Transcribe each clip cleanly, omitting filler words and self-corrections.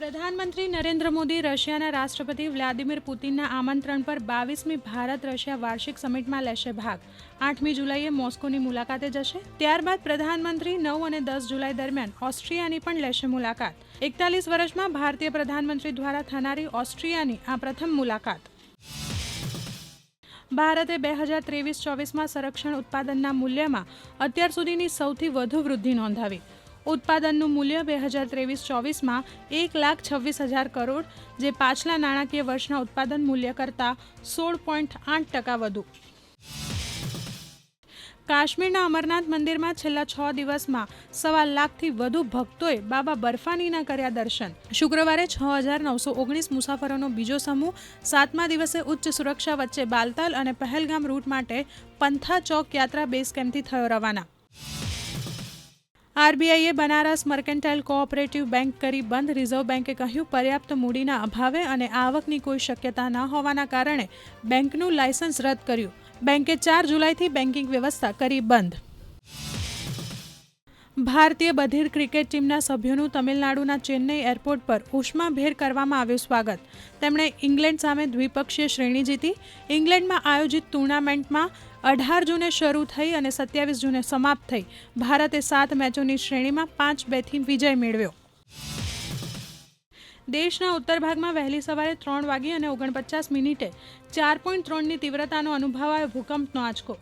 પ્રધાનમંત્રી નરેન્દ્ર મોદી રશિયાના રાષ્ટ્રપતિ વ્લાદિમીર પુતિનના આમંત્રણ પર 22મી ભારત રશિયા વાર્ષિક સમિટમાં લેશે ભાગ. 8મી જુલાઈએ મોસ્કોની મુલાકાતે જશે. ત્યારબાદ પ્રધાનમંત્રી 9 અને 10 જુલાઈ દરમિયાન ઓસ્ટ્રિયાની પણ લેશે મુલાકાત. 41 વર્ષમાં ભારતીય પ્રધાનમંત્રી દ્વારા થનારી ઓસ્ટ્રિયાની આ પ્રથમ મુલાકાત. ભારતે 2023-24માં સંરક્ષણ ઉત્પાદનના મૂલ્યમાં અત્યાર સુધીની સૌથી વધુ વૃદ્ધિ નોંધાવી. ઉત્પાદનનું મૂલ્ય 2023-24માં 1,26,000 કરોડ, જે પાછલા નાણાકીય વર્ષના ઉત્પાદન મૂલ્ય કરતાં 16.8% વધુ. કાશ્મીરના અમરનાથ મંદિરમાં છેલ્લા 6 દિવસમાં 1.25 લાખથી વધુ ભક્તોએ બાબા બર્ફાનીના કર્યા દર્શન. શુક્રવારે 6,919 મુસાફરોનો બીજો સમૂહ 7મા દિવસે ઉચ્ચ સુરક્ષા વચ્ચે બાલતાલ અને પહેલગામ રૂટ માટે પંથા ચોક યાત્રા બેઝ કેમ્પથી થયો રવાના. આરબીઆઈએ બનારસ મર્કેન્ટાઇલ કોઓપરેટિવ બેંક કરી બંધ. રિઝર્વ બેંકે કહ્યું, પર્યાપ્ત મૂડીના અભાવે અને આવકની કોઈ શક્યતા ન હોવાના કારણે બેંકનું લાયસન્સ રદ કર્યું. બેંકે 4 જુલાઈથી બેન્કિંગ વ્યવસ્થા કરી બંધ. ભારતીય બધીર ક્રિકેટ ટીમના સભ્યોનું તમિલનાડુના ચેન્નઈ એરપોર્ટ પર ઉષ્માભેર કરવામાં આવ્યું સ્વાગત. તેમણે ઇંગ્લેન્ડ સામે દ્વિપક્ષીય શ્રેણી જીતી. ઇંગ્લેન્ડમાં આયોજિત ટુર્નામેન્ટમાં 18 જૂને શરૂ થઈ અને 27 જૂને સમાપ્ત થઈ. ભારતે 7 મેચોની શ્રેણીમાં 5-2થી વિજય મેળવ્યો. દેશના ઉત્તર ભાગમાં વહેલી સવારે 3:49 4.3ની તીવ્રતાનો અનુભવાયો ભૂકંપનો આંચકો.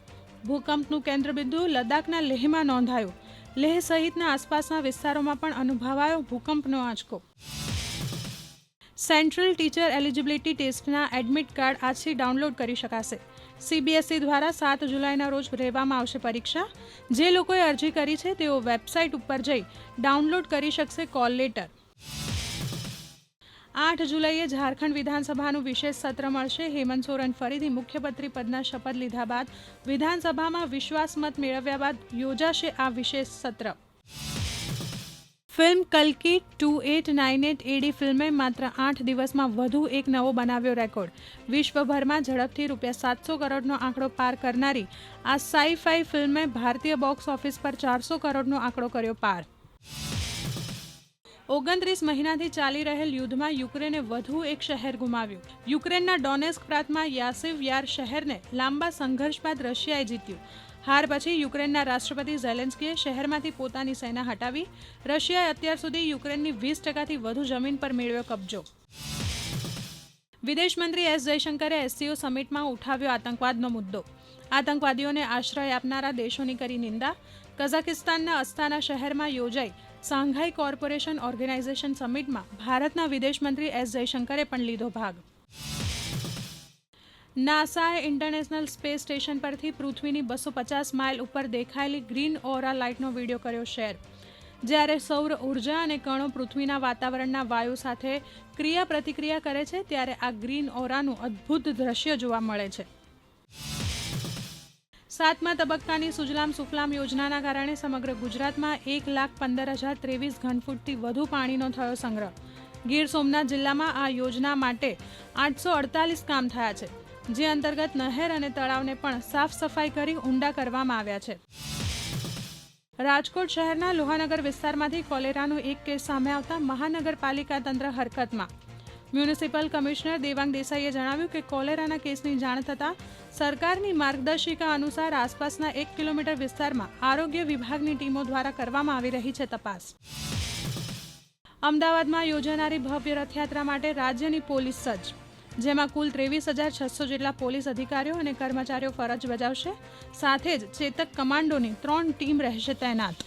ભૂકંપનું કેન્દ્રબિંદુ લદ્દાખના લેહમાં નોંધાયું. લેહ સહિતના આસપાસના વિસ્તારોમાં પણ અનુભવાયો ભૂકંપનો આંચકો. સેન્ટ્રલ ટીચર એલિજિબિલિટી ટેસ્ટના એડમિટ કાર્ડ આજથી ડાઉનલોડ કરી શકાશે. સીબીએસઈ દ્વારા 7 જુલાઈના રોજ લેવામાં આવશે પરીક્ષા. જે લોકોએ અરજી કરી છે તેઓ વેબસાઇટ ઉપર જઈ ડાઉનલોડ કરી શકશે કોલ લેટર. 8 જુલાઈએ ઝારખંડ વિધાનસભાનું વિશેષ સત્ર મળશે. હેમંત સોરેન ફરીથી મુખ્યમંત્રી પદના શપથ લીધા બાદ વિધાનસભામાં વિશ્વાસમત મેળવ્યા બાદ યોજાશે આ વિશેષ સત્ર. ફિલ્મ કલ્કી 2898 AD ફિલ્મે માત્ર 8 દિવસમાં વધુ એક નવો બનાવ્યો રેકોર્ડ. વિશ્વભરમાં ઝડપથી ₹700 કરોડનો આંકડો પાર કરનારી આ સાઈ-ફાઈ ફિલ્મે ભારતીય બોક્સ ઓફિસ પર 400 કરોડનો આંકડો કર્યો પાર. 29 મહિનાથી ચાલી રહેલ યુદ્ધમાં યુક્રેને વધુ એક શહેર ગુમાવ્યું. યુક્રેનના ડોનેસ્ક પ્રાંતમાં યાસિવ યાર શહેરને લાંબા સંઘર્ષ બાદ રશિયાએ જીત્યું. હાર પછી યુક્રેનના રાષ્ટ્રપતિ ઝેલેન્સ્કીએ શહેરમાંથી પોતાની સેના હટાવી. રશિયાએ અત્યાર સુધી યુક્રેનની 20%થી વધુ જમીન પર મેળવ્યો કબજો. વિદેશ મંત્રી એસ જયશંકરે એસસીઓ સમિટમાં ઉઠાવ્યો આતંકવાદનો મુદ્દો. આતંકવાદીઓને આશ્રય આપનારા દેશોની કરી નિંદા. કઝાકિસ્તાનના અસ્તાના શહેરમાં યોજાઈ શાંઘાઈ કોર્પોરેશન ઓર્ગેનાઇઝેશન સમિટમાં ભારતના વિદેશ મંત્રી એસ જયશંકરે પણ લીધો ભાગ. નાસાએ ઇન્ટરનેશનલ સ્પેસ સ્ટેશન પરથી પૃથ્વીની 250 માઇલ ઉપર દેખાયેલી ગ્રીન ઓરા લાઇટનો વિડીયો કર્યો શેર. જ્યારે સૌર ઉર્જા અને કણો પૃથ્વીના વાતાવરણના વાયુ સાથે ક્રિયા પ્રતિક્રિયા કરે છે, ત્યારે આ ગ્રીન ઓરાનું અદ્ભુત દ્રશ્ય જોવા મળે છે. 7મા તબક્કાની સુજલામ સુફલામ યોજનાના કારણે સમગ્ર ગુજરાતમાં 1,15,023 ઘનફૂટથી વધુ પાણીનો થયો સંગ્રહ. ગીર સોમનાથ જિલ્લામાં આ યોજના માટે 848 કામ થયા છે, જે અંતર્ગત નહેર અને તળાવને પણ સાફ સફાઈ કરી ઊંડા કરવામાં આવ્યા છે. રાજકોટ શહેરના લોહાનગર વિસ્તારમાંથી કોલેરાનો એક કેસ સામે આવતા મહાનગરપાલિકા તંત્ર હરકતમાં. મ્યુનિસિપલ કમિશનર દેવાંગ દેસાઈએ જણાવ્યું કે કોલેરાના કેસની જાણ થતાં સરકારની માર્ગદર્શિકા અનુસાર આસપાસના 1 કિલોમીટર વિસ્તારમાં આરોગ્ય વિભાગની ટીમો દ્વારા કરવામાં આવી રહી છે તપાસ. અમદાવાદમાં યોજાનારી ભવ્ય રથયાત્રા માટે રાજ્યની પોલીસ સજ્જ, જેમાં કુલ 23,600 જેટલા પોલીસ અધિકારીઓ અને કર્મચારીઓ ફરજ બજાવશે. સાથે જ ચેતક કમાન્ડોની 3 ટીમ રહેશે તૈનાત.